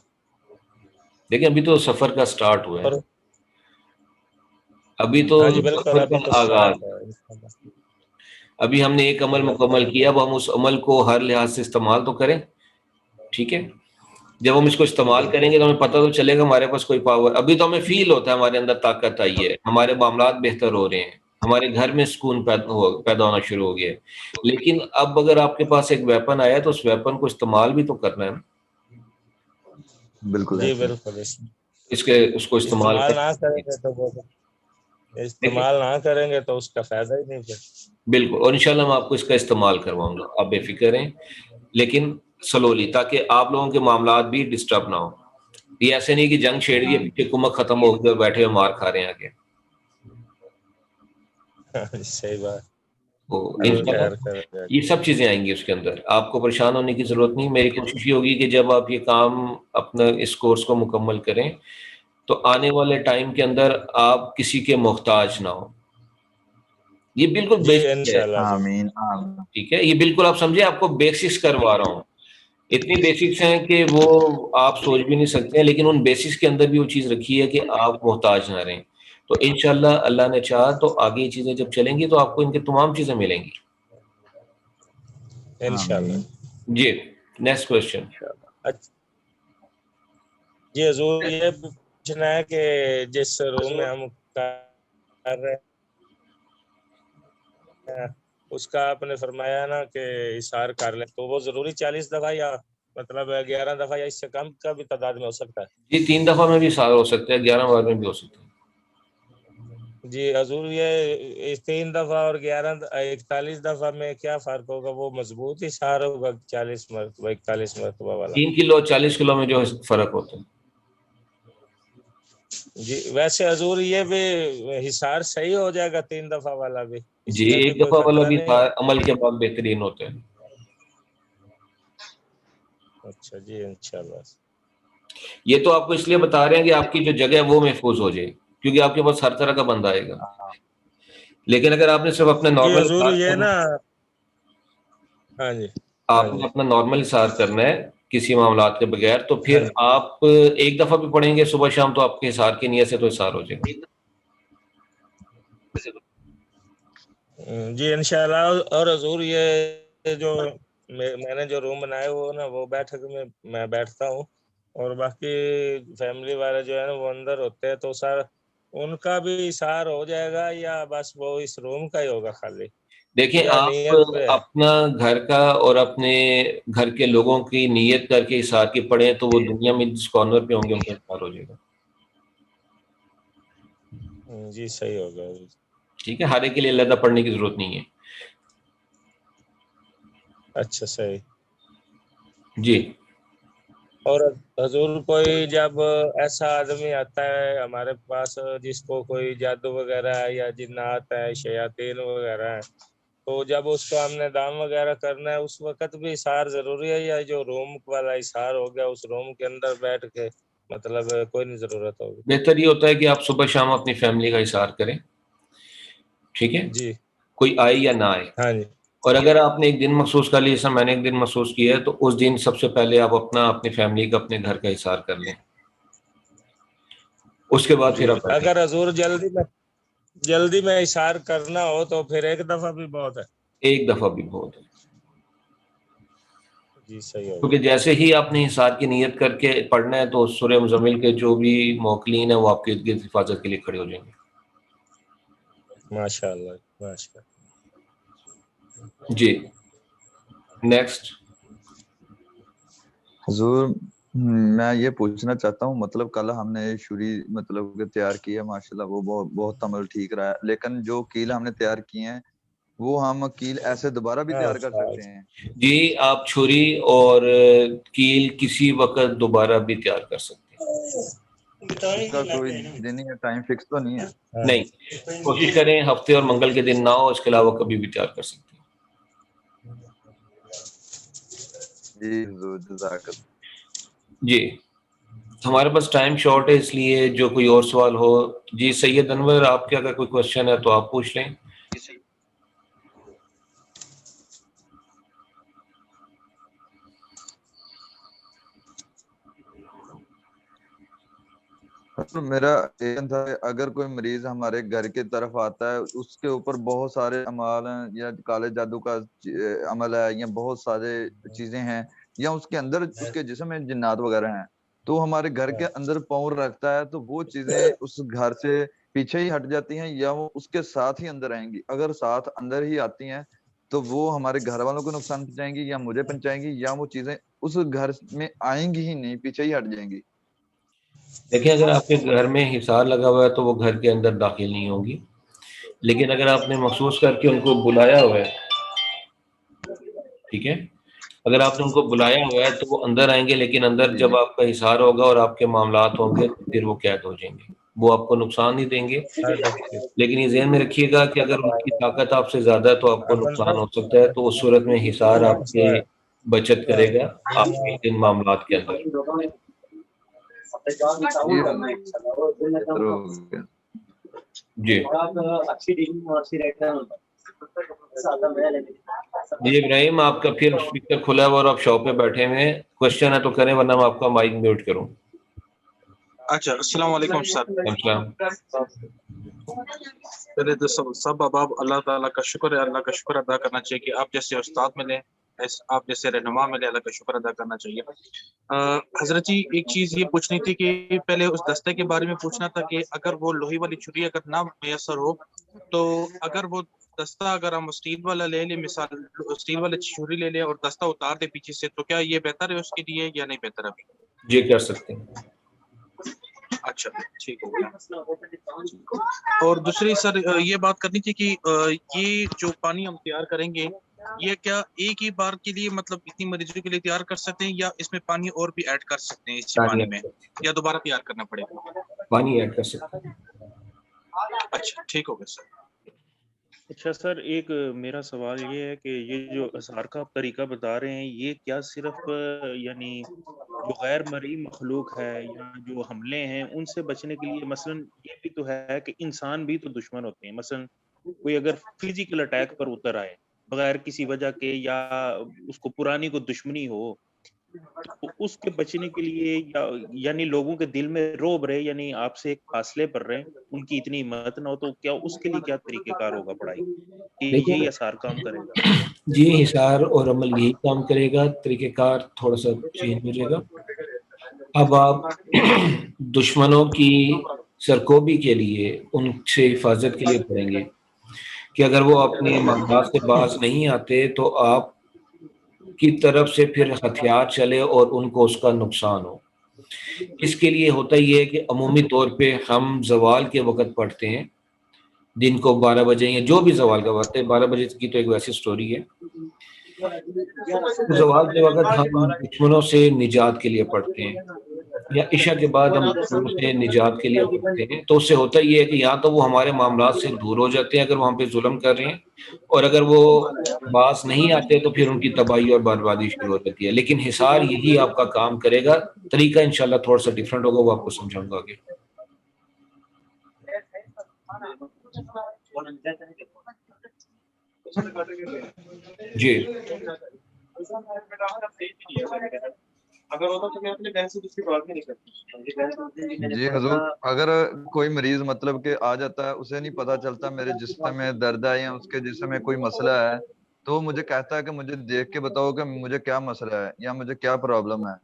دیکھیں ابھی تو سفر کا سٹارٹ ہوا ہے, اور ابھی تو ہاں جی بالکل, سفر کا ابھی تو آغاز. اسٹارٹ ہے انشاءاللہ. ابھی ہم نے ایک عمل اللہ مکمل کیا, اب ہم اس عمل کو ہر لحاظ سے استعمال تو کریں. ٹھیک ہے, جب ہم اس کو جی استعمال کریں بالکل. گے تو ہمیں پتہ تو چلے گا ہمارے پاس کوئی پاور. ابھی تو ہمیں فیل ہوتا ہے ہمارے اندر طاقت آئی ہے, ہمارے معاملات بہتر ہو رہے ہیں, ہمارے گھر میں سکون پیدا ہونا شروع ہو گیا ہے. لیکن اب اگر آپ کے پاس ایک ویپن آیا تو اس ویپن کو استعمال بھی تو کرنا ہے نا. بالکل جی بالکل. اس کو استعمال استعمال نہ کریں کریں. گے تو وہ دیکھیں استعمال نہ کریں گے تو اس کا فائدہ ہی نہیں پھر. بالکل, اور انشاءاللہ میں آپ کو اس کا استعمال کرواؤں گا, آپ بے فکر رہیں. لیکن سلولی, تاکہ آپ لوگوں کے معاملات بھی ڈسٹرب نہ ہو. یہ ایسے نہیں کہ جنگ چھیڑ گئی پیچھے کمک ختم ہو گئی بیٹھے ہوئے مار کھا رہے ہیں آگے. صحیح بات. تو انشاءاللہ یہ سب چیزیں آئیں گی اس کے اندر, آپ کو پریشان ہونے کی ضرورت نہیں. میری کوشش یہ ہوگی کہ جب آپ یہ کام اپنا اس کورس کو مکمل کریں تو آنے والے ٹائم کے اندر آپ کسی کے محتاج نہ ہو. یہ بالکل جی بیسک ہے. انشاءاللہ. آمین. ٹھیک ہے, یہ بالکل آپ سمجھے, آپ کو بیسکس کروا رہا ہوں. اتنی بیسکس ہیں کہ وہ آپ سوچ بھی نہیں سکتے ہیں, لیکن ان بیسکس کے اندر بھی وہ چیز رکھی ہے کہ آپ محتاج نہ رہیں. تو انشاءاللہ اللہ نے چاہا تو آگے یہ چیزیں جب چلیں گی تو آپ کو ان کی تمام چیزیں ملیں گی انشاءاللہ. جی. Next question. جی حضور یہ پوچھنا ہے کہ جس روم میں ہم کر رہے ہیں اس کا آپ نے فرمایا نا کہ اشار کر لیں, تو وہ ضروری 40 دفعہ یا مطلب 11 دفعہ یا اس سے کم کا بھی تعداد میں ہو سکتا ہے؟ جی 3 دفعہ میں بھی اشار ہو سکتا ہے, 11 بار میں بھی ہو سکتا ہے. جی حضور یہ 3 دفعہ اور 41 دفعہ میں کیا فرق ہوگا؟ وہ مضبوط اشار ہوگا 40 مرتبہ 41 مرتبہ والا؟ 3 کلو 40 کلو میں جو فرق ہوتا ہے. جی ویسے حضور یہ بھی حصار صحیح ہو جائے گا 3 دفعہ والا بھی؟ جی 1 دفعہ والا بھی عمل کے بعد بہترین ہوتا ہے. اچھا جی انشاءاللہ. یہ تو آپ کو اس لیے بتا رہے ہیں کہ آپ کی جو جگہ ہے وہ محفوظ ہو جائے, کیونکہ آپ کے پاس ہر طرح کا بندہ آئے گا. لیکن اگر آپ نے صرف اپنے جی نارمل حضور یہ نا ہاں جی آپ نے اپنا نارمل اشار کرنا ہے کسی معاملات کے بغیر, تو پھر آپ 1 دفعہ بھی پڑھیں گے صبح شام تو آپ کے اشار کی نیت سے تو اشار ہو جائے گا. جی انشاءاللہ. اور حضور یہ جو میں نے جو روم بنایا وہ نا وہ بیٹھک میں بیٹھتا ہوں, اور باقی فیملی والے جو ہے نا وہ اندر ہوتے ہیں, تو سر ان کا بھی اشار ہو جائے گا یا بس وہ اس روم کا ہی ہوگا خالی؟ دیکھیں یا آپ نیت پہ ہے؟ اپنا گھر کا اور اپنے گھر کے لوگوں کی نیت کر کے اشار کی پڑھیں تو وہ دنیا میں جس کارنر پہ ہوں گے ان کا اشار ہو جائے گا. جی صحیح ہوگا. ٹھیک ہے, ہر ایک کے لیے علیحدہ پڑھنے کی ضرورت نہیں ہے. اچھا صحیح. جی. اور حضور کوئی جب ایسا آدمی آتا ہے ہمارے پاس جس کو کوئی جادو وغیرہ ہے یا جنات ہے شیاطین وغیرہ ہے, تو جب اس کو ہم نے دام وغیرہ کرنا ہے اس وقت بھی اشار ضروری ہے, یا جو روم والا اشار ہو گیا اس روم کے اندر بیٹھ کے مطلب کوئی نہیں ضرورت ہوگی؟ بہتر یہ ہوتا ہے کہ آپ صبح شام اپنی فیملی کا اشار کریں. ٹھیک ہے, جی کوئی آئے یا نہ آئے. ہاں جی. اور اگر آپ نے ایک دن مخصوص کر لیا, جیسا میں نے ایک دن مخصوص کیا ہے, تو اس دن سب سے پہلے آپ اپنی فیملی کا اپنے گھر کا اشار کر لیں, اس کے بعد جی پھر آپ بیٹھیں. اگر حضور جلدی میں اشار کرنا ہو تو پھر 1 دفعہ بھی بہت ہے؟ 1 دفعہ بھی بہت ہے, جی صحیح ہوگا. کیونکہ جیسے ہی آپ نے اشار کی نیت کر کے پڑھنا ہے تو سورہ مزمل کے جو بھی موکلین ہیں وہ آپ کے ارد گرد حفاظت کے لیے کھڑے ہو جائیں گے. ماشاء اللہ ماشاء اللہ. جی نیکسٹ. حضور میں یہ پوچھنا چاہتا ہوں, مطلب کل ہم نے شوری مطلب کہ تیار کی ہے, ماشاءاللہ وہ بہت عمل ٹھیک رہا ہے, لیکن جو کیل ہم نے تیار کیے ہیں وہ ہم کیل ایسے دوبارہ بھی تیار کر سکتے ہیں؟ جی آپ چھری اور کیل کسی وقت دوبارہ بھی تیار کر سکتے ہیں. اس کا کوئی دن یا ٹائم فکس تو نہیں ہے؟ نہیں, کوشش کریں ہفتے اور منگل کے دن نہ ہو, اس کے علاوہ کبھی بھی تیار کر سکتے ہیں. جی حضور جزاک اللہ. جی ہمارے پاس ٹائم شارٹ ہے, اس لیے جو کوئی اور سوال ہو. جی سید انور, آپ کے اگر کوئی کوشچن ہے تو آپ پوچھ لیں. میرا تھا اگر کوئی مریض ہمارے گھر کی طرف آتا ہے, اس کے اوپر بہت سارے اعمال ہیں, یا کالے جادو کا عمل ہے, یا بہت سارے چیزیں ہیں, یا اس کے اندر اس کے جسم میں جنات وغیرہ ہیں, تو ہمارے گھر کے اندر پاؤں رکھتا ہے تو وہ چیزیں اس گھر سے پیچھے ہی ہٹ جاتی ہیں, یا وہ اس کے ساتھ ہی اندر آئیں گی؟ اگر ساتھ اندر ہی آتی ہیں تو وہ ہمارے گھر والوں کو نقصان پہنچائیں گی, یا مجھے پہنچائیں گی, یا وہ چیزیں اس گھر میں آئیں گی ہی نہیں, پیچھے ہی ہٹ جائیں گی؟ دیکھیں اگر آپ کے گھر میں حصار لگا ہوا ہے تو وہ گھر کے اندر داخل نہیں ہوگی, لیکن اگر آپ نے مخصوص کر کے ان کو بلایا ہوا ہے, ٹھیک ہے, اگر آپ نے ان کو بلایا ہوا ہے تو وہ اندر آئیں گے، لیکن اندر جب آپ کا حصار ہوگا اور آپ کے معاملات ہوں گے تو پھر وہ قید ہو جائیں گے، وہ آپ کو نقصان نہیں دیں گے. لیکن یہ ذہن میں رکھیے گا کہ اگر ان کی طاقت آپ سے زیادہ ہے تو آپ کو نقصان ہو سکتا ہے، تو اس صورت میں حصار آپ کے بچت کرے گا آپ کے ان معاملات کے اندر. جی جی ابراہیم، آپ کا پھر اسپیکر کھلا ہے اور آپ شاپ پہ بیٹھے ہوئے ہیں، کوشچن ہے تو کریں ورنہ میں آپ کا مائک میوٹ کروں. اچھا، السلام علیکم سر. السلام. پہلے تو سب اب اللہ تعالیٰ کا شکر ہے، اللہ کا شکر ادا کرنا چاہیے کہ آپ جیسے استاد ملے، آپ جیسے رہنما ملے، اللہ کا شکر ادا کرنا چاہیے. حضرت جی ایک چیز یہ پوچھنی تھی کہ پہلے اس دستے کے بارے میں پوچھنا تھا کہ اگر وہ لوہے والی چھری اگر نہ میسر ہو تو اگر وہ دستہ اگر ہم اسٹیل والا لے لیں، مثال اسٹیل والی چھری لے لیں اور دستہ اتار دے پیچھے سے، تو کیا یہ بہتر ہے اس کے لیے یا نہیں بہتر ابھی؟ جی کر سکتے ہیں. اچھا ٹھیک ہو گیا. اور دوسری سر یہ بات کرنی تھی کہ یہ جو پانی ہم تیار کریں گے یہ کیا ایک ہی بار کے لیے مطلب اتنی مریضوں کے لیے تیار کر سکتے ہیں یا اس میں پانی اور بھی ایڈ کر سکتے ہیں اسی پانی میں، یا دوبارہ تیار کرنا پڑے گا؟ پانی ایڈ کر سکتے ہیں. اچھا ٹھیک ہو گیا سر. اچھا سر، ایک میرا سوال یہ ہے کہ یہ جو اظہار کا آپ طریقہ بتا رہے ہیں یہ کیا صرف یعنی جو غیر مرئی مخلوق ہے یا جو حملے ہیں ان سے بچنے کے لیے، مثلا یہ بھی تو ہے کہ انسان بھی تو دشمن ہوتے ہیں، مثلا کوئی اگر فزیکل اٹیک پر اتر آئے بغیر کسی وجہ کے یا اس کو پرانی کو دشمنی ہو تو اس کے بچنے کے لیے یعنی لوگوں کے دل میں روب رہے، یعنی آپ سے ایک فاصلے پر رہے، ان کی اتنی ہمت نہ ہو، تو کیا اس کے لیے کیا طریقہ کار ہوگا پڑھائی کہ یہی اثار کام کرے گا؟ جی حصار اور عمل یہی کام کرے گا، طریقہ کار تھوڑا سا چینج ہو جائے گا. اب آپ دشمنوں کی سرکوبی کے لیے، ان سے حفاظت کے لیے پڑھیں گے کہ اگر وہ اپنے معاملات سے باز نہیں آتے تو آپ کی طرف سے پھر ہتھیار چلے اور ان کو اس کا نقصان ہو. اس کے لیے ہوتا یہ ہے کہ عمومی طور پہ ہم زوال کے وقت پڑھتے ہیں، دن کو 12 بجے یا جو بھی زوال کا وقت ہے، 12 بجے کی تو ایک ویسی سٹوری ہے. زوال کے وقت ہم دشمنوں سے نجات کے لیے پڑھتے ہیں، یا عشاء کے بعد ہم دشمنوں سے نجات کے لیے پڑھتے ہیں. تو اس سے ہوتا یہ ہے کہ یا تو وہ ہمارے معاملات سے دور ہو جاتے ہیں اگر وہ ہم پہ ظلم کر رہے ہیں، اور اگر وہ باز نہیں آتے تو پھر ان کی تباہی اور بربادی شروع ہو جاتی ہے. لیکن حصار یہی آپ کا کام کرے گا، طریقہ انشاءاللہ تھوڑا سا ڈیفرنٹ ہوگا، وہ آپ کو سمجھاؤں گا آگے. جی جی حضور، اگر کوئی مریض مطلب کہ آ جاتا ہے، اسے نہیں پتا چلتا میرے جسم میں درد ہے یا اس کے جسم میں کوئی مسئلہ ہے، تو وہ مجھے کہتا ہے کہ مجھے دیکھ کے بتاؤ کہ مجھے کیا مسئلہ ہے یا مجھے کیا پرابلم ہے،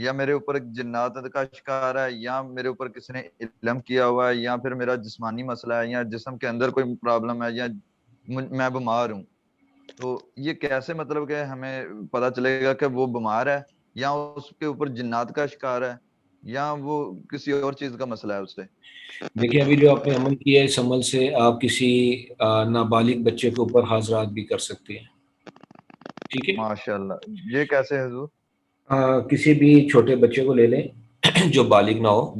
یا میرے اوپر ایک جنات کا شکار ہے، یا میرے اوپر کسی نے علم کیا ہوا ہے، یا پھر میرا جسمانی مسئلہ ہے، یا جسم کے اندر کوئی پرابلم ہے، یا میں بیمار ہوں. تو یہ کیسے مطلب کہ ہمیں پتا چلے گا کہ وہ بیمار ہے یا اس کے اوپر جنات کا شکار ہے یا وہ کسی اور چیز کا مسئلہ ہے اس سے؟ دیکھیں، ابھی جو آپ نے عمل کیا ہے، اس عمل سے آپ کسی نابالغ بچے کے اوپر حاضرات بھی کر سکتے ہیں. ٹھیک ہے، ماشاءاللہ. یہ کیسے حضور؟ کسی بھی چھوٹے بچے کو لے لیں جو بالغ نہ ہو،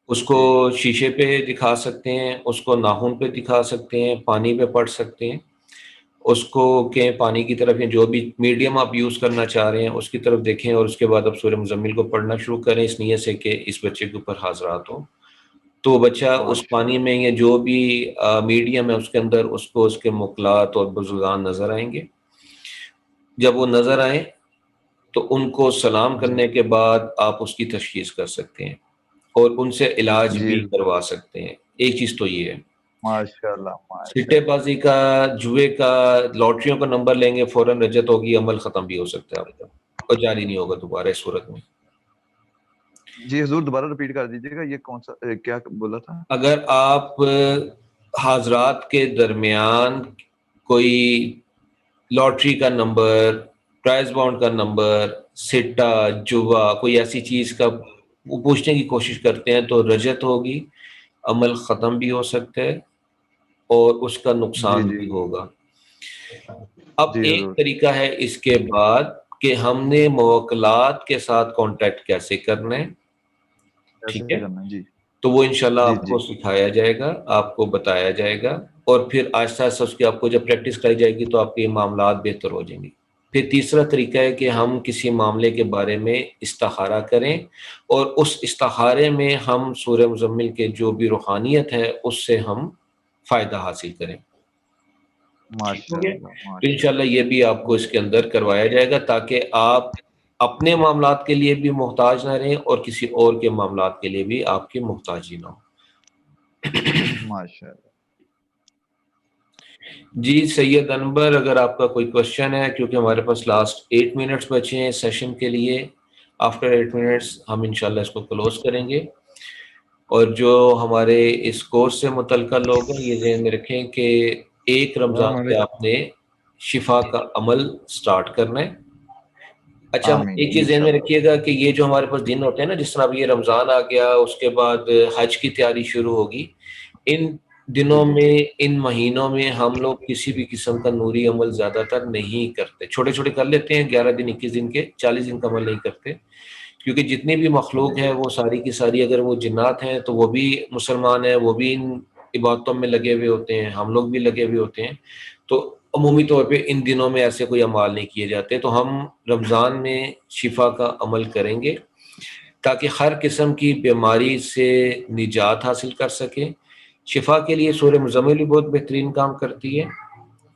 اس کو شیشے پہ دکھا سکتے ہیں، اس کو ناخن پہ دکھا سکتے ہیں، پانی پہ پڑھ سکتے ہیں، اس کو کہ پانی کی طرف جو بھی میڈیم آپ یوز کرنا چاہ رہے ہیں اس کی طرف دیکھیں، اور اس کے بعد آپ سورہ مزمل کو پڑھنا شروع کریں اس نیت سے کہ اس بچے کے اوپر حاضرات ہوں. تو بچہ اس پانی میں یا جو بھی میڈیم ہے اس کے اندر اس کو اس کے مقلات اور بزرگان نظر آئیں گے. جب وہ نظر آئیں تو ان کو سلام کرنے کے بعد آپ اس کی تشخیص کر سکتے ہیں اور ان سے علاج بھی کروا سکتے ہیں. ایک چیز تو یہ ہے. ماشاءاللہ. سٹے بازی کا، جوئے کا، لاٹریوں کا نمبر لیں گے فوراً رجت ہوگی، عمل ختم بھی ہو سکتا ہے آپ کا اور جاری نہیں ہوگا دوبارہ اس صورت میں. جی حضور دوبارہ ریپیٹ کر دیجیے گا، یہ کون سا کیا بولا تھا؟ اگر آپ حاضرات کے درمیان کوئی لاٹری کا نمبر، پرائز باؤنڈ کا نمبر، سٹا، جوا، کوئی ایسی چیز کا وہ پوچھنے کی کوشش کرتے ہیں تو رجت ہوگی، عمل ختم بھی ہو سکتا ہے اور اس کا نقصان بھی ہوگا. اب جی ایک حضور طریقہ ہے اس کے بعد کہ ہم نے موکلات کے ساتھ کانٹیکٹ کیسے کرنا ہے، ٹھیک کیسے ہے، کرنا ہے؟ جی تو وہ انشاءاللہ جی آپ جی کو سکھایا جائے گا، آپ کو بتایا جائے گا، اور پھر آہستہ آہستہ اس کی آپ کو جب پریکٹس کرائی جائے گی تو آپ کے معاملات بہتر ہو جائیں گے۔ پھر تیسرا طریقہ ہے کہ ہم کسی معاملے کے بارے میں استخارہ کریں، اور اس استخارے میں ہم سورہ مزمل کے جو بھی روحانیت ہے اس سے ہم فائدہ حاصل کریں، ٹھیک ہو ماشاء گیا؟ اللہ تو ماشاء انشاءاللہ یہ بھی آپ کو اس کے اندر کروایا جائے گا تاکہ آپ اپنے معاملات کے لیے بھی محتاج نہ رہیں اور کسی اور کے معاملات کے لیے بھی آپ کی محتاجی نہ ہو۔ اللہ ماشاء اللہ۔ جی سید انور، اگر آپ کا کوئی کوشچن ہے، کیونکہ ہمارے پاس لاسٹ 8 منٹس بچے ہیں سیشن کے لیے، آفٹر 8 منٹس ہم انشاءاللہ اس کو کلوز کریں گے، اور جو ہمارے اس کورس سے متعلقہ لوگ ہیں یہ ذہن میں رکھیں کہ ایک السلام رمضان سے علیکم۔ آپ نے شفا کا عمل سٹارٹ کرنا ہے۔ اچھا آمین ایک چیز ذہن میں انشاءاللہ۔ رکھیے گا کہ یہ جو ہمارے پاس دن ہوتے ہیں نا، جس طرح اب یہ رمضان آ گیا، اس کے بعد حج کی تیاری شروع ہوگی، ان جی دنوں جی میں، ان مہینوں میں ہم لوگ کسی بھی قسم کا نوری عمل زیادہ تر نہیں کرتے، چھوٹے چھوٹے کر لیتے ہیں 11 دن 21 دن کے، 40 دن کا عمل نہیں کرتے، کیونکہ جتنی بھی مخلوق جی ہے وہ ساری کی ساری، اگر وہ جنات ہیں تو وہ بھی مسلمان ہیں، وہ بھی ان عبادتوں میں لگے ہوئے ہوتے ہیں، ہم لوگ بھی لگے ہوئے ہوتے ہیں، تو عمومی طور پہ ان دنوں میں ایسے کوئی اعمال نہیں کیے جاتے، تو ہم رمضان میں شفا کا عمل کریں گے تاکہ ہر قسم کی بیماری سے نجات حاصل کر سکیں۔ شفا کے لیے سورہ مزمل بھی بہت بہترین کام کرتی ہے،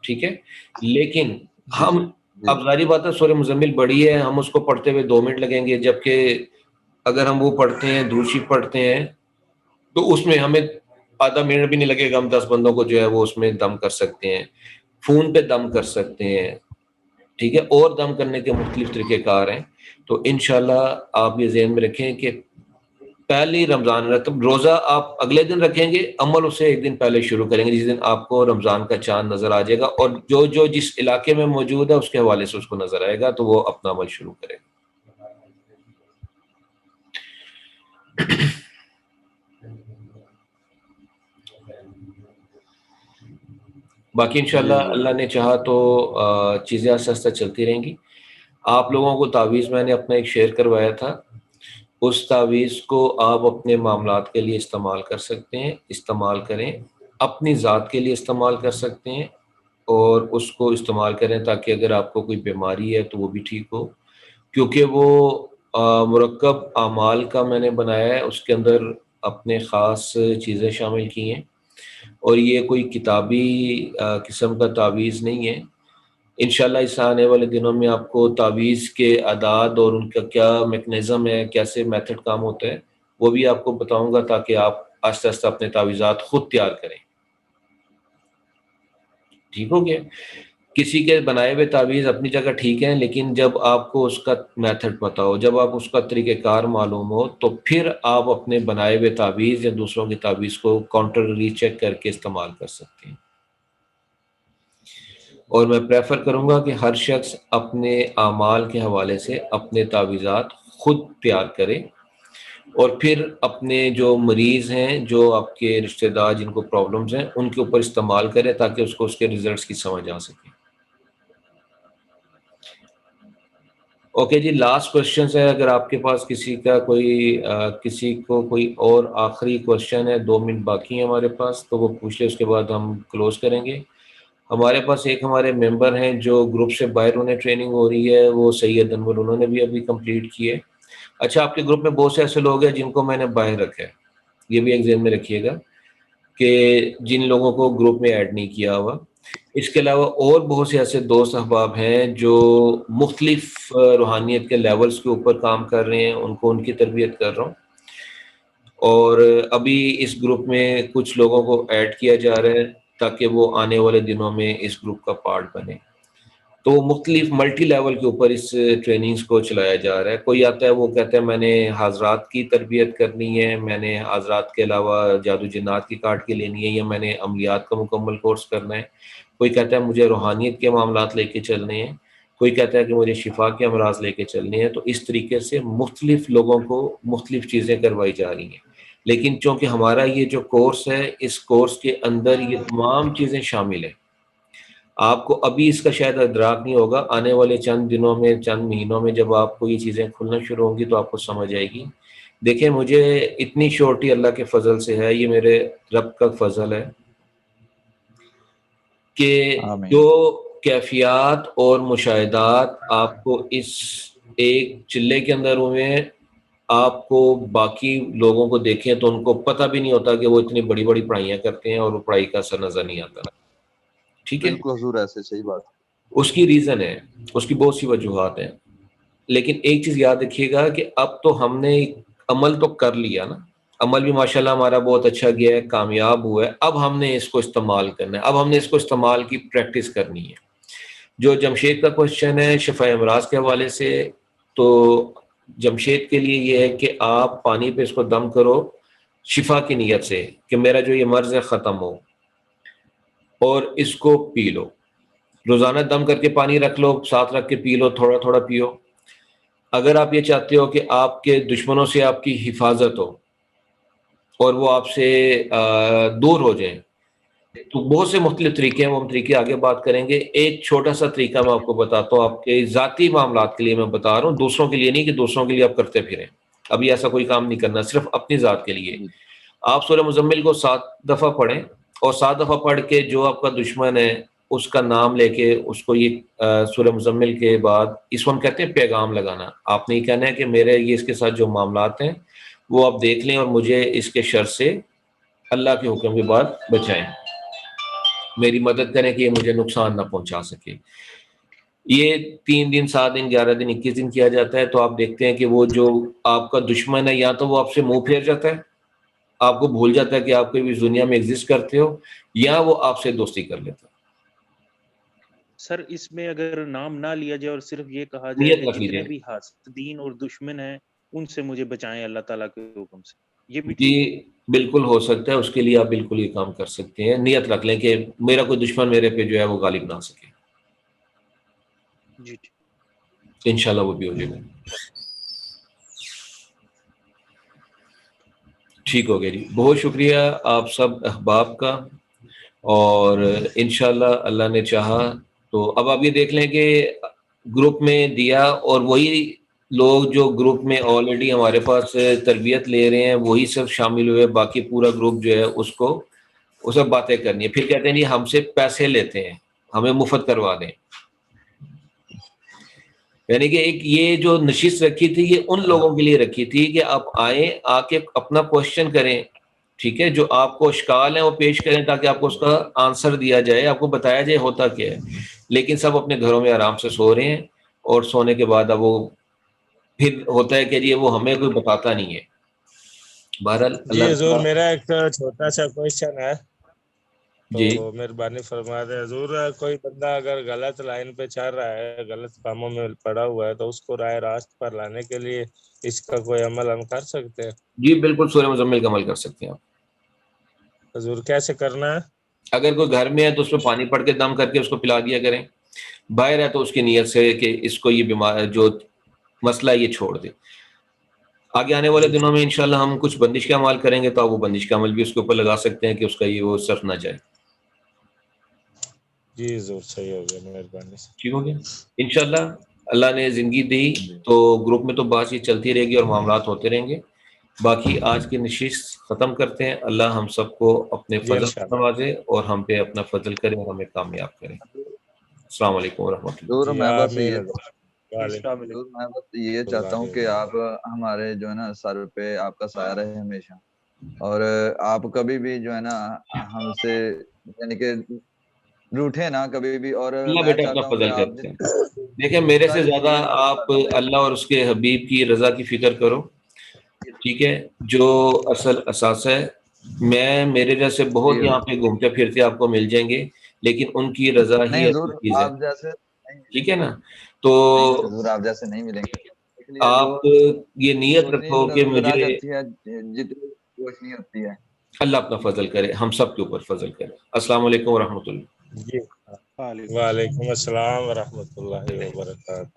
ٹھیک ہے، لیکن جی ہم، جی اب ظاہری بات ہے سورہ مزمل بڑی ہے، ہم اس کو پڑھتے ہوئے 2 منٹ لگیں گے، جبکہ اگر ہم وہ پڑھتے ہیں، دوشی پڑھتے ہیں، تو اس میں ہمیں آدھا منٹ بھی نہیں لگے گا، ہم 10 بندوں کو جو ہے وہ اس میں دم کر سکتے ہیں، فون پہ دم کر سکتے ہیں، ٹھیک ہے، اور دم کرنے کے مختلف طریقہ کار ہیں۔ تو انشاءاللہ آپ یہ ذہن میں رکھیں کہ پہلی رمضان رتب روزہ آپ اگلے دن رکھیں گے، عمل اسے ایک دن پہلے شروع کریں گے، جس دن آپ کو رمضان کا چاند نظر آ جائے گا، اور جو جو جس علاقے میں موجود ہے اس کے حوالے سے اس کو نظر آئے گا تو وہ اپنا عمل شروع کرے گا۔ باقی انشاءاللہ جی جی اللہ نے چاہا تو چیزیں آہستہ آہستہ چلتی رہیں گی۔ آپ لوگوں کو تعویذ میں نے اپنا ایک شیئر کروایا تھا، اس تعویذ کو آپ اپنے معاملات کے لیے استعمال کر سکتے ہیں، استعمال کریں، اپنی ذات کے لیے استعمال کر سکتے ہیں، اور اس کو استعمال کریں تاکہ اگر آپ کو کوئی بیماری ہے تو وہ بھی ٹھیک ہو، کیونکہ وہ مرکب اعمال کا میں نے بنایا ہے، اس کے اندر اپنے خاص چیزیں شامل کی ہیں، اور یہ کوئی کتابی قسم کا تعویذ نہیں ہے۔ انشاءاللہ اس آنے والے دنوں میں آپ کو تعویذ کے اعداد اور ان کا کیا میکنزم ہے، کیسے میتھڈ کام ہوتا ہے، وہ بھی آپ کو بتاؤں گا تاکہ آپ آہستہ آہستہ اپنے تعویذات خود تیار کریں، ٹھیک ہو گیا؟ کسی کے بنائے ہوئے تعویذ اپنی جگہ ٹھیک ہیں، لیکن جب آپ کو اس کا میتھڈ پتہ ہو، جب آپ اس کا طریقہ کار معلوم ہو، تو پھر آپ اپنے بنائے ہوئے تعویذ یا دوسروں کی تعویذ کو کاؤنٹر ری چیک کر کے استعمال کر سکتے ہیں۔ اور میں پریفر کروں گا کہ ہر شخص اپنے اعمال کے حوالے سے اپنے تعویذات خود تیار کرے، اور پھر اپنے جو مریض ہیں، جو آپ کے رشتہ دار جن کو پرابلمز ہیں، ان کے اوپر استعمال کرے تاکہ اس کو اس کے ریزلٹس کی سمجھ آ سکے۔ اوکے جی، لاسٹ کوشچنز ہے، اگر آپ کے پاس کسی کا کسی کو کوئی اور آخری کوشچن ہے، 2 منٹ باقی ہیں ہمارے پاس، تو وہ پوچھ لے، اس کے بعد ہم کلوز کریں گے۔ ہمارے پاس ایک ہمارے ممبر ہیں جو گروپ سے باہر انہیں ٹریننگ ہو رہی ہے، وہ سید انور، انہوں نے بھی ابھی کمپلیٹ کی ہے۔ اچھا آپ کے گروپ میں بہت سے ایسے لوگ ہیں جن کو میں نے باہر رکھا ہے، یہ بھی ایک ذہن میں رکھیے گا کہ جن لوگوں کو گروپ میں ایڈ نہیں کیا ہوا۔ اس کے علاوہ اور بہت سے ایسے دوست احباب ہیں جو مختلف روحانیت کے لیولز کے اوپر کام کر رہے ہیں، ان کو ان کی تربیت کر رہا ہوں، اور ابھی اس گروپ میں کچھ لوگوں کو ایڈ کیا جا رہا ہے تاکہ وہ آنے والے دنوں میں اس گروپ کا پارٹ بنے۔ تو مختلف ملٹی لیول کے اوپر اس ٹریننگز کو چلایا جا رہا ہے۔ کوئی آتا ہے وہ کہتا ہے میں نے حضرات کی تربیت کرنی ہے، میں نے حضرات کے علاوہ جادو جنات کی کاٹ کے لینی ہے، یا میں نے عملیات کا مکمل کورس کرنا ہے۔ کوئی کہتا ہے مجھے روحانیت کے معاملات لے کے چلنے ہیں، کوئی کہتا ہے کہ مجھے شفا کے امراض لے کے چلنے ہیں۔ تو اس طریقے سے مختلف لوگوں کو مختلف چیزیں کروائی جا رہی ہیں، لیکن چونکہ ہمارا یہ جو کورس ہے، اس کورس کے اندر یہ تمام چیزیں شامل ہیں۔ آپ کو ابھی اس کا شاید ادراک نہیں ہوگا، آنے والے چند دنوں میں، چند مہینوں میں جب آپ کو یہ چیزیں کھلنا شروع ہوں گی تو آپ کو سمجھ آئے گی۔ دیکھیں مجھے اتنی شورٹی اللہ کے فضل سے ہے، یہ میرے رب کا فضل ہے کہ آمین۔ جو کیفیات اور مشاہدات آپ کو اس ایک چلے کے اندر ہوئے ہیں، آپ کو باقی لوگوں کو دیکھیں تو ان کو پتہ بھی نہیں ہوتا کہ وہ اتنی بڑی بڑی پڑھائیاں کرتے ہیں اور وہ پڑھائی کا اثر نظر نہیں آتا۔ ٹھیک ہے، بالکل حضور، ایسے صحیح بات۔ اس کی ریزن ہے، اس کی بہت سی وجوہات ہیں، لیکن ایک چیز یاد رکھیے گا کہ اب تو ہم نے عمل تو کر لیا نا، عمل بھی ماشاءاللہ ہمارا بہت اچھا گیا ہے، کامیاب ہوا ہے، اب ہم نے اس کو استعمال کرنا ہے، اب ہم نے اس کو استعمال کی پریکٹس کرنی ہے۔ جو جمشید کا کوشچن ہے شفا امراض کے حوالے سے، تو جمشید کے لیے یہ ہے کہ آپ پانی پہ اس کو دم کرو شفا کی نیت سے کہ میرا جو یہ مرض ہے ختم ہو، اور اس کو پی لو، روزانہ دم کر کے پانی رکھ لو، ساتھ رکھ کے پی لو، تھوڑا تھوڑا پیو۔ اگر آپ یہ چاہتے ہو کہ آپ کے دشمنوں سے آپ کی حفاظت ہو اور وہ آپ سے دور ہو جائیں، تو بہت سے مختلف طریقے ہیں، وہ ہم طریقے آگے بات کریں گے۔ ایک چھوٹا سا طریقہ میں آپ کو بتاتا ہوں، آپ کے ذاتی معاملات کے لیے میں بتا رہا ہوں، دوسروں کے لیے نہیں کہ دوسروں کے لیے آپ کرتے پھریں، ابھی ایسا کوئی کام نہیں کرنا، صرف اپنی ذات کے لیے۔ آپ سورہ مزمل کو 7 دفعہ پڑھیں، اور 7 دفعہ پڑھ کے جو آپ کا دشمن ہے اس کا نام لے کے اس کو یہ سورہ مزمل کے بعد، اس کو ہم کہتے ہیں پیغام لگانا۔ آپ نے یہ کہنا ہے کہ میرے یہ اس کے ساتھ جو معاملات ہیں وہ آپ دیکھ لیں اور مجھے اس کے شر سے اللہ کے حکم کے بعد بچائیں، میری مدد کریں کہ یہ مجھے نقصان نہ پہنچا سکے۔ یہ 3 دن، 7 دن، 11 دن، 21 دن کیا جاتا ہے، تو آپ دیکھتے ہیں کہ وہ جو آپ کا دشمن ہے یا تو وہ آپ سے منہ پھیر جاتا ہے، آپ کو بھول جاتا ہے کہ آپ کو اس دنیا میں ایگزسٹ کرتے ہو، یا وہ آپ سے دوستی کر لیتا ہے۔ سر اس میں اگر نام نہ لیا جائے اور صرف یہ کہا جائے نیت کہ رکھ جتنے لیجیے، بھی حاسدین اور دشمن ہیں ان سے مجھے بچائیں اللہ تعالیٰ کے حکم سے، یہ بھی جی ٹھیک ہے؟ بالکل ہو سکتا ہے، اس کے لیے آپ بالکل یہ کام کر سکتے ہیں، نیت رکھ لیں کہ میرا کوئی دشمن میرے پہ جو ہے وہ غالب نہ آ سکے، جی ٹھیک۔ انشاءاللہ وہ بھی ہو جائے گا۔ ٹھیک ہو گیا جی، بہت شکریہ آپ سب احباب کا، اور انشاءاللہ اللہ نے چاہا تو اب آپ یہ دیکھ لیں کہ گروپ میں دیا، اور وہی لوگ جو گروپ میں آلریڈی ہمارے پاس تربیت لے رہے ہیں وہی سب شامل ہوئے، باقی پورا گروپ جو ہے اس کو وہ سب باتیں کرنی ہے، پھر کہتے ہیں نہیں ہم سے پیسے لیتے ہیں، ہمیں مفت کروا دیں۔ یعنی کہ ایک یہ جو نشست رکھی تھی یہ ان لوگوں کے لیے رکھی تھی کہ آپ آئیں، آ کے اپنا کوشچن کریں، ٹھیک ہے، جو آپ کو اشکال ہیں وہ پیش کریں تاکہ آپ کو اس کا آنسر دیا جائے، آپ کو بتایا جائے ہوتا کیا ہے۔ لیکن سب اپنے گھروں میں آرام سے سو رہے ہیں، اور سونے کے بعد اب وہ پھر ہوتا ہے کہ یہ وہ ہمیں کوئی بتاتا نہیں ہے۔ بہرحال جی اللہ حضور، تعالیٰ، میرا ایک چھوٹا سا کوشچن ہے، جی تو مہربانی فرما دیں حضور، کوئی بندہ اگر غلط لائن پہ چل رہا ہے، غلط کاموں میں پڑا ہوا ہے، تو اس کو راہ راست پر لانے کے لیے اس کا کوئی عمل ہم کر سکتے ہیں؟ جی بالکل سورہ مزمل کا عمل کر سکتے ہیں آپ۔ حضور کیسے کرنا ہے؟ اگر کوئی گھر میں ہے تو اس پہ پانی پڑھ کے دم کر کے اس کو پلا دیا کریں، باہر ہے تو اس کی نیت سے کہ اس کو یہ بیمار جو مسئلہ ہے یہ چھوڑ دے۔ آگے آنے والے جی دنوں میں انشاءاللہ ہم کچھ بندش کا عمل کریں گے، تو آپ وہ بندش کا عمل بھی اس کے اوپر لگا سکتے ہیں کہ اس کا یہ وہ صرف نہ جائے۔ جی حضور، صحیح ہو گیا، مہربانی سے۔ ٹھیک ہو گیا انشاءاللہ، اللہ نے زندگی دی تو گروپ میں تو بات چیت چلتی رہے گی اور معاملات ہوتے رہیں گے۔ باقی آج کی نشست ختم کرتے ہیں، اللہ ہم سب کو اپنے جی فضل سے انشاءاللہ۔ نوازے اور ہم پہ اپنا فضل کرے اور ہمیں کامیاب کرے۔ السلام علیکم ورحمۃ اللہ۔ حضور جی میں بس آمین یہ حضور۔ وعلیکم السلام علیکم۔ حضور میں بس یہ چاہتا ہوں کہ آپ ہمارے جو ہے نا سر پہ آپ کا سایہ رہے ہمیشہ، اور آپ کبھی بھی جو ہے نا ہم سے یعنی کہ روٹھے نا کبھی بھی، اور اللہ میں بیٹا اپنا چاہتا ہوں کہ فضل آپ کرتے ہیں۔ دیکھیں میرے سے ساری زیادہ چیزیں جو آپ اللہ اور اس کے حبیب کی رضا کی فکر کرو، ٹھیک ہے، جو اصل اساس ہے۔ میں میرے جیسے بہت جی یہاں پہ گھومتے پھرتے آپ کو مل جائیں گے، لیکن ان کی رضا نہیں ہی حضور، اصل چیز ہے، آپ جیسے نہیں ملیں ٹھیک گے، ہے نا؟ تو نہیں حضور آپ جیسے نہیں ملیں گے، اس لیے جو آپ یہ نیت روشنی رکھو کہ نظر آ مجھے جاتی ہے جتنی روشنی ہوتی ہے۔ اللہ اپنا فضل کرے، ہم سب کے اوپر فضل کرے۔ السلام علیکم ورحمۃ اللہ۔ جی وعلیکم السلام۔ وعلیکم السلام ورحمۃ اللہ وبرکاتہ۔